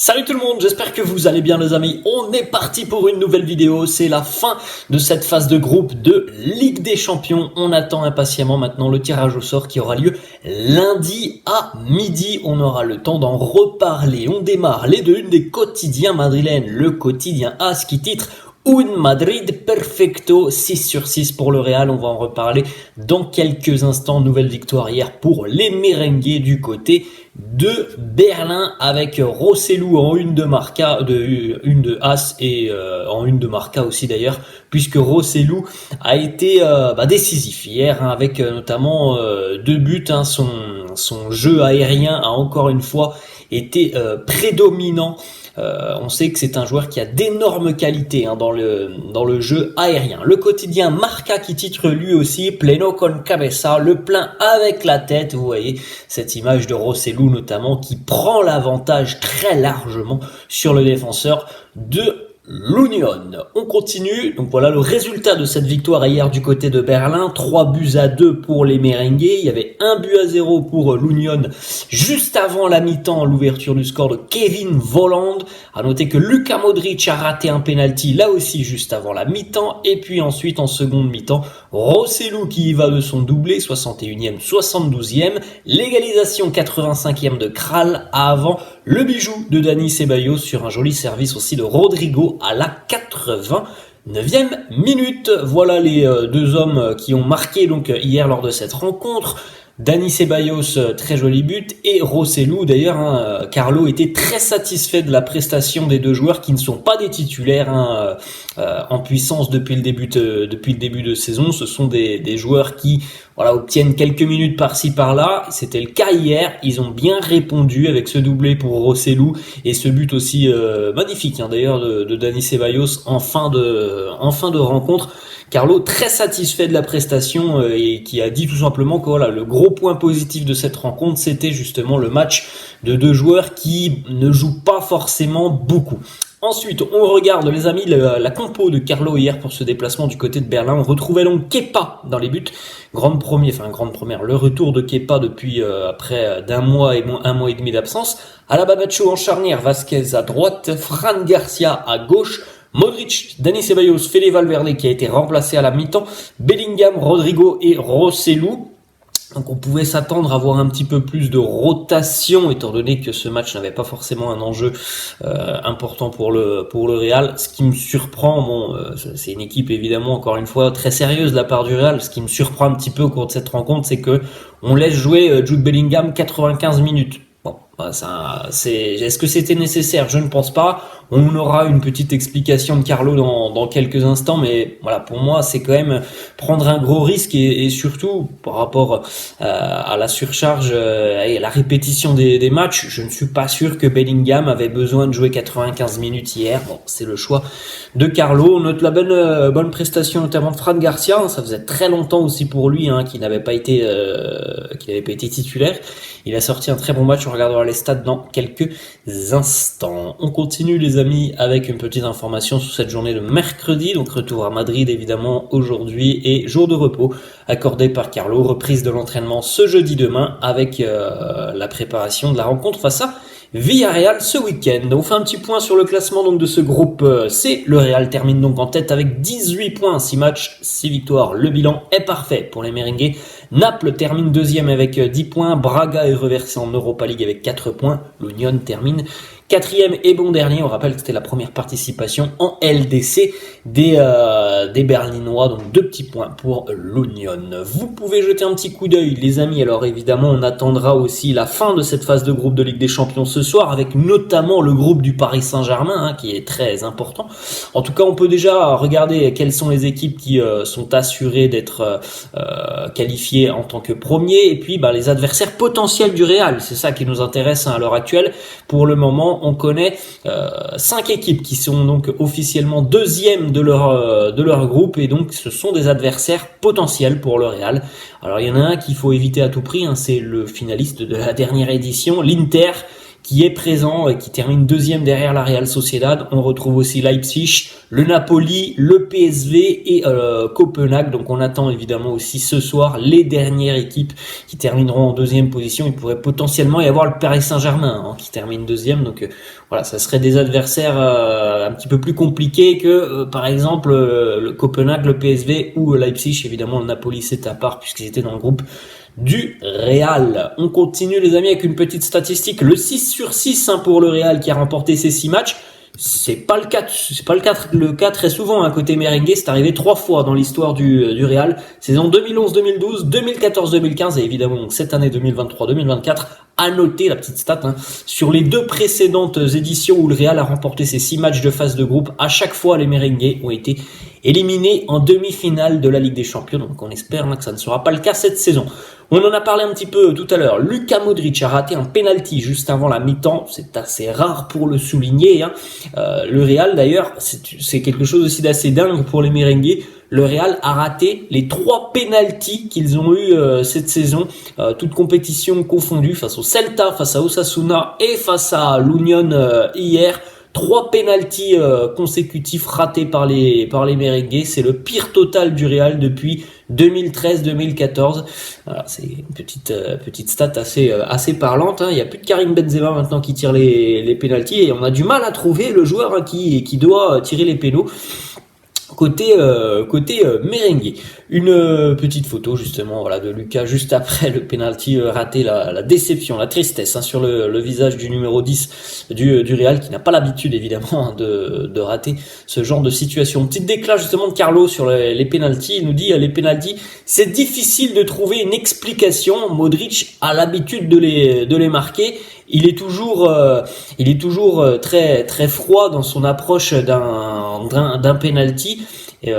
Salut tout le monde, j'espère que vous allez bien les amis. On est parti pour une nouvelle vidéo, c'est la fin de cette phase de groupe de Ligue des Champions. On attend impatiemment maintenant le tirage au sort qui aura lieu lundi à midi. On aura le temps d'en reparler. On démarre les deux unes des quotidiens madrilènes. Le quotidien AS qui titre Un Madrid Perfecto, 6 sur 6 pour le Real, on va en reparler dans quelques instants. Nouvelle victoire hier pour les merengues du côté de Berlin avec Rossellou en une de Marca, une de As et en une de Marca aussi d'ailleurs, puisque Rossellou a été décisif hier avec notamment 2 buts. Son jeu aérien a encore une fois été prédominant. On sait que c'est un joueur qui a d'énormes qualités dans le jeu aérien. Le quotidien Marca qui titre lui aussi Pleno con cabeza, le plein avec la tête. Vous voyez cette image de Rossellou notamment qui prend l'avantage très largement sur le défenseur de l'Union. On continue, donc voilà le résultat de cette victoire hier du côté de Berlin, 3-2 pour les merengues, il y avait 1-0 pour l'Union juste avant la mi-temps, l'ouverture du score de Kevin Volland. À noter que Luka Modric a raté un penalty là aussi juste avant la mi-temps, et puis ensuite en seconde mi-temps, Rossellou qui y va de son doublé, 61e, 72e, l'égalisation 85e de Kral avant le bijou de Dani Ceballos sur un joli service aussi de Rodrigo à la 89e minute. Voilà les deux hommes qui ont marqué donc hier lors de cette rencontre. Dani Ceballos, très joli but, et Rossellou d'ailleurs. Carlo était très satisfait de la prestation des deux joueurs qui ne sont pas des titulaires en puissance depuis le début de saison. Ce sont des joueurs qui obtiennent quelques minutes par-ci par-là. C'était le cas hier. Ils ont bien répondu avec ce doublé pour Rossellou et ce but aussi magnifique d'ailleurs de Dani Ceballos en fin de rencontre. Carlo très satisfait de la prestation et qui a dit tout simplement que le gros point positif de cette rencontre, c'était justement le match de deux joueurs qui ne jouent pas forcément beaucoup. Ensuite, on regarde les amis la compo de Carlo hier pour ce déplacement du côté de Berlin. On retrouvait donc Kepa dans les buts. Grande première, le retour de Kepa depuis après un mois et demi d'absence. Alaba Nacho en charnière, Vasquez à droite, Fran Garcia à gauche. Modric, Dani Ceballos, Fede Valverde qui a été remplacé à la mi-temps, Bellingham, Rodrigo et Rossellou. Donc on pouvait s'attendre à voir un petit peu plus de rotation étant donné que ce match n'avait pas forcément un enjeu important pour le Real. Ce qui me surprend, c'est une équipe évidemment encore une fois très sérieuse de la part du Real. Ce qui me surprend un petit peu au cours de cette rencontre, c'est que on laisse jouer Jude Bellingham 95 minutes. Est-ce que c'était nécessaire? Je ne pense pas. On aura une petite explication de Carlo dans quelques instants, mais voilà, pour moi, c'est quand même prendre un gros risque et surtout par rapport à la surcharge et à la répétition des matchs, je ne suis pas sûr que Bellingham avait besoin de jouer 95 minutes hier. Bon, c'est le choix de Carlo. On note la bonne prestation notamment de Fran Garcia. Ça faisait très longtemps aussi pour lui qu'il n'avait pas été titulaire. Il a sorti un très bon match. On regardera les stats dans quelques instants. On continue les amis avec une petite information sur cette journée de mercredi. Donc retour à Madrid évidemment aujourd'hui et jour de repos accordé par Carlo. Reprise de l'entraînement ce jeudi demain avec la préparation de la rencontre face à Villarreal ce week-end. On fait un petit point sur le classement donc de ce groupe C. Le Real termine donc en tête avec 18 points, 6 matchs, 6 victoires. Le bilan est parfait pour les merengues. Naples termine deuxième avec 10 points. Braga est reversé en Europa League avec 4 points. L'Union termine quatrième et bon dernier. On rappelle que c'était la première participation en LDC des Berlinois. Donc 2 petits points pour l'Union. Vous pouvez jeter un petit coup d'œil les amis. Alors évidemment on attendra aussi la fin de cette phase de groupe de Ligue des Champions ce soir avec notamment le groupe du Paris Saint-Germain qui est très important. En tout cas on peut déjà regarder quelles sont les équipes qui sont assurées d'être qualifiées en tant que premiers et puis les adversaires potentiels du Real. C'est ça qui nous intéresse à l'heure actuelle. Pour le moment on connaît 5 équipes qui sont donc officiellement deuxièmes de leur groupe et donc ce sont des adversaires potentiels pour le Real. Alors il y en a un qu'il faut éviter à tout prix, c'est le finaliste de la dernière édition, l'Inter, qui est présent et qui termine deuxième derrière la Real Sociedad. On retrouve aussi Leipzig, le Napoli, le PSV et Copenhague. Donc on attend évidemment aussi ce soir les dernières équipes qui termineront en deuxième position. Il pourrait potentiellement y avoir le Paris Saint-Germain qui termine deuxième. Donc voilà, ça serait des adversaires un petit peu plus compliqués que par exemple le Copenhague, le PSV ou Leipzig. Évidemment le Napoli c'est à part puisqu'ils étaient dans le groupe du Real. On continue les amis avec une petite statistique, le 6/6 pour le Real qui a remporté ses 6 matchs. C'est pas le cas très souvent côté merengue, c'est arrivé 3 fois dans l'histoire du Real, saison 2011-2012, 2014-2015 et évidemment cette année 2023-2024. À noter la petite stat sur les 2 précédentes éditions où le Real a remporté ses 6 matchs de phase de groupe, à chaque fois les merengues ont été éliminés en demi-finale de la Ligue des Champions, donc on espère que ça ne sera pas le cas cette saison. On en a parlé un petit peu tout à l'heure, Luka Modric a raté un penalty juste avant la mi-temps, c'est assez rare pour le souligner. Le Real d'ailleurs, c'est quelque chose aussi d'assez dingue pour les merengues. Le Real a raté les 3 pénaltys qu'ils ont eu cette saison, toutes compétitions confondues, face au Celta, face à Osasuna et face à l'Union hier. 3 pénaltys consécutifs ratés par les merengues, c'est le pire total du Real depuis 2013-2014. Voilà, c'est une petite stat assez parlante. Il y a plus de Karim Benzema maintenant qui tire les pénaltys et on a du mal à trouver le joueur qui doit tirer les pénaux. Côté merengue, une petite photo justement de Luka juste après le penalty raté, la déception, la tristesse sur le visage du numéro 10 du Real qui n'a pas l'habitude évidemment de rater ce genre de situation. Petite déclat justement de Carlo sur les penalties, il nous dit les penalties, c'est difficile de trouver une explication. Modric a l'habitude de les marquer. Il est toujours très très froid dans son approche d'un penalty.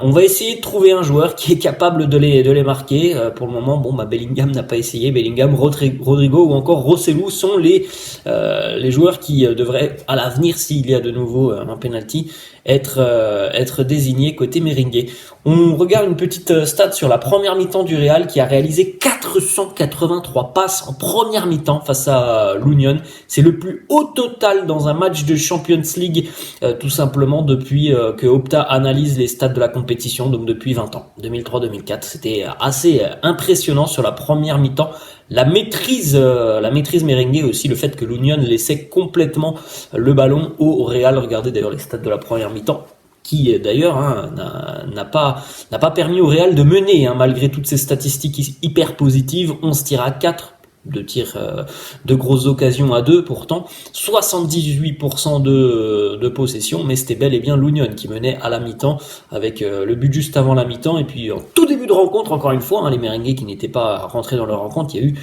On va essayer de trouver un joueur qui est capable de les marquer. Pour le moment, Bellingham n'a pas essayé. Bellingham, Rodrigo ou encore Rossellou sont les joueurs qui devraient à l'avenir, s'il y a de nouveau un penalty, être désignés côté merengue. On regarde une petite stat sur la première mi-temps du Real qui a réalisé 483 passes en première mi-temps face à l'Union. C'est le plus haut total dans un match de Champions League, tout simplement depuis que Opta analyse les stats de la compétition, donc depuis 20 ans, 2003-2004. C'était assez impressionnant sur la première mi-temps. La maîtrise merengue et aussi le fait que l'Union laissait complètement le ballon au Real. Regardez d'ailleurs les stats de la première mi-temps, qui d'ailleurs n'a pas permis au Real de mener malgré toutes ces statistiques hyper positives. 11 tirs à 4, 2 tirs de grosses occasions à 2 pourtant, 78% de possession, mais c'était bel et bien l'Union qui menait à la mi-temps avec le but juste avant la mi-temps. Et puis en tout début de rencontre, encore une fois, les merengues qui n'étaient pas rentrés dans leur rencontre, il y a eu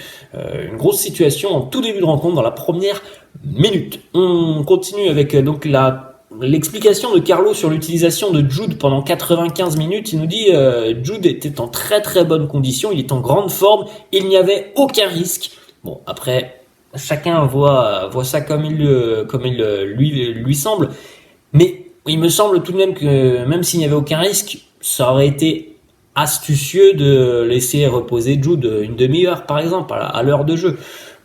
une grosse situation en tout début de rencontre dans la première minute. On continue avec donc l'explication de Carlo sur l'utilisation de Jude pendant 95 minutes. Il nous dit Jude était en très très bonne condition, il est en grande forme, il n'y avait aucun risque. Bon, après chacun voit ça comme il lui semble, mais il me semble tout de même que même s'il n'y avait aucun risque, ça aurait été astucieux de laisser reposer Jude une demi-heure par exemple à l'heure de jeu.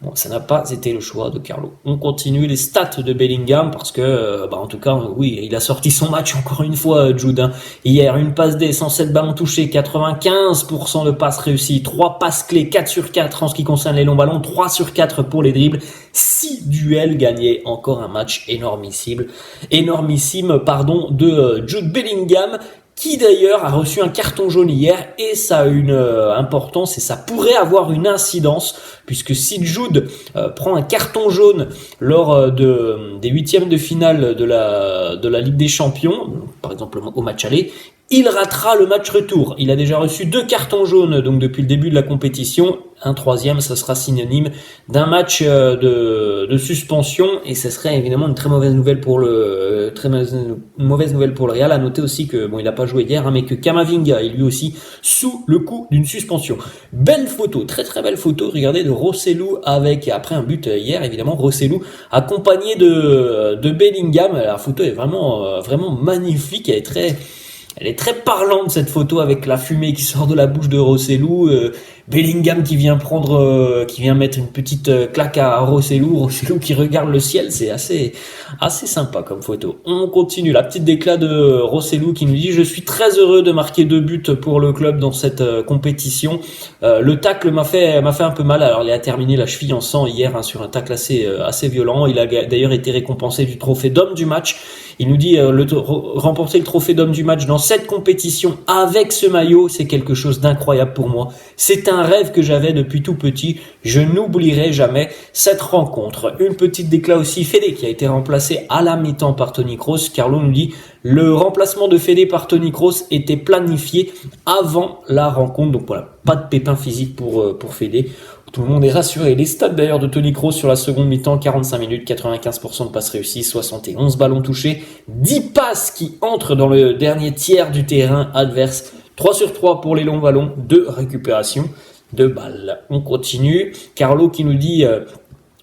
Bon, ça n'a pas été le choix de Carlo. On continue les stats de Bellingham parce que, en tout cas, oui, il a sorti son match encore une fois, Jude. Hier, une passe D, 107 ballons touchés, 95% de passes réussies, 3 passes clés, 4 sur 4 en ce qui concerne les longs ballons, 3 sur 4 pour les dribbles, 6 duels gagnés, encore un match énormissime, de Jude Bellingham, qui d'ailleurs a reçu un carton jaune hier, et ça a une importance et ça pourrait avoir une incidence, puisque si Jude prend un carton jaune lors des huitièmes de finale de la Ligue des Champions, par exemple au match aller, il ratera le match retour. Il a déjà reçu 2 cartons jaunes donc depuis le début de la compétition. Un troisième, ça sera synonyme d'un match de suspension, et ce serait évidemment une très mauvaise nouvelle pour le Real. À noter aussi que il n'a pas joué hier, mais que Camavinga est lui aussi sous le coup d'une suspension. Belle photo, très très belle photo. Regardez, de Rossellou après un but hier, évidemment Rossellou accompagné de Bellingham. La photo est vraiment magnifique. Elle est Elle est très parlante cette photo avec la fumée qui sort de la bouche de Rossellou, Bellingham qui vient mettre une petite claque à Rossellou qui regarde le ciel, c'est assez sympa comme photo. On continue, la petite déclat de Rossellou qui nous dit: je suis très heureux de marquer 2 buts pour le club dans cette compétition. Le tacle m'a fait un peu mal, alors il a terminé la cheville en sang hier, hein, sur un tacle assez violent. Il a d'ailleurs été récompensé du trophée d'homme du match. Il nous dit remporter le trophée d'homme du match dans cette compétition avec ce maillot, c'est quelque chose d'incroyable pour moi. C'est un rêve que j'avais depuis tout petit. Je n'oublierai jamais cette rencontre. Une petite déclat aussi, Fede qui a été remplacé à la mi-temps par Toni Kroos. Carlo nous dit: le remplacement de Fede par Toni Kroos était planifié avant la rencontre. Donc voilà, pas de pépin physique pour Fede. Tout le monde est rassuré. Les stats d'ailleurs de Toni Kroos sur la seconde mi-temps: 45 minutes, 95% de passes réussies, 71 ballons touchés, 10 passes qui entrent dans le dernier tiers du terrain adverse, 3 sur 3 pour les longs ballons, 2 récupérations de balles. On continue. Carlo qui nous dit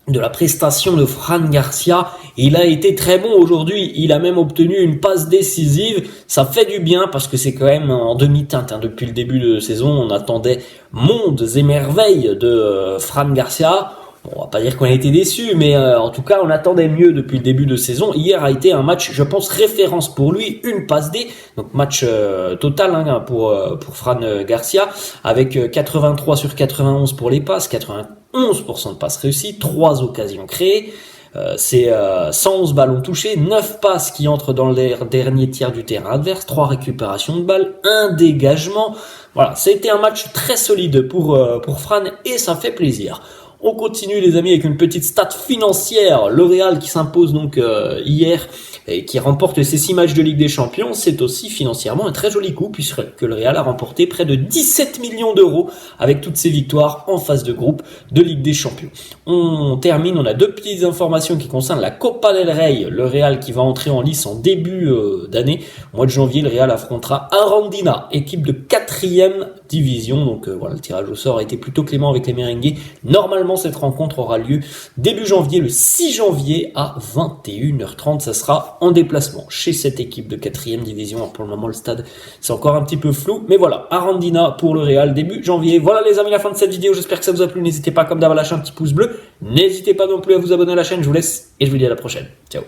de la prestation de Fran Garcia: il a été très bon aujourd'hui, il a même obtenu une passe décisive. Ça fait du bien parce que c'est quand même en demi-teinte, hein. Depuis le début de saison, on attendait mondes et merveilles de Fran Garcia. Bon, on va pas dire qu'on a été déçus, mais en tout cas, on attendait mieux depuis le début de saison. Hier a été un match, je pense, référence pour lui, une passe D, donc match total, hein, pour Fran Garcia, avec 83 sur 91 pour les passes, 91% de passes réussies, 3 occasions créées. C'est 111 ballons touchés, 9 passes qui entrent dans le dernier tiers du terrain adverse, 3 récupérations de balles, 1 dégagement. Voilà, c'était un match très solide pour Fran et ça fait plaisir. On continue les amis avec une petite stat financière. Le Real qui s'impose donc hier et qui remporte ses 6 matchs de Ligue des Champions, c'est aussi financièrement un très joli coup puisque le Real a remporté près de 17 millions d'euros avec toutes ses victoires en phase de groupe de Ligue des Champions. On termine, on a 2 petites informations qui concernent la Copa del Rey. Le Real qui va entrer en lice en début d'année. Au mois de janvier, le Real affrontera Arandina, équipe de 4e division. Donc voilà, le tirage au sort a été plutôt clément avec les merengues. Normalement, cette rencontre aura lieu début janvier, le 6 janvier à 21h30. Ça sera en déplacement chez cette équipe de 4e division. Alors pour le moment, le stade, c'est encore un petit peu flou. Mais voilà, Arandina pour le Real, début janvier. Voilà les amis, la fin de cette vidéo. J'espère que ça vous a plu. N'hésitez pas comme d'hab à lâcher un petit pouce bleu. N'hésitez pas non plus à vous abonner à la chaîne. Je vous laisse et je vous dis à la prochaine. Ciao.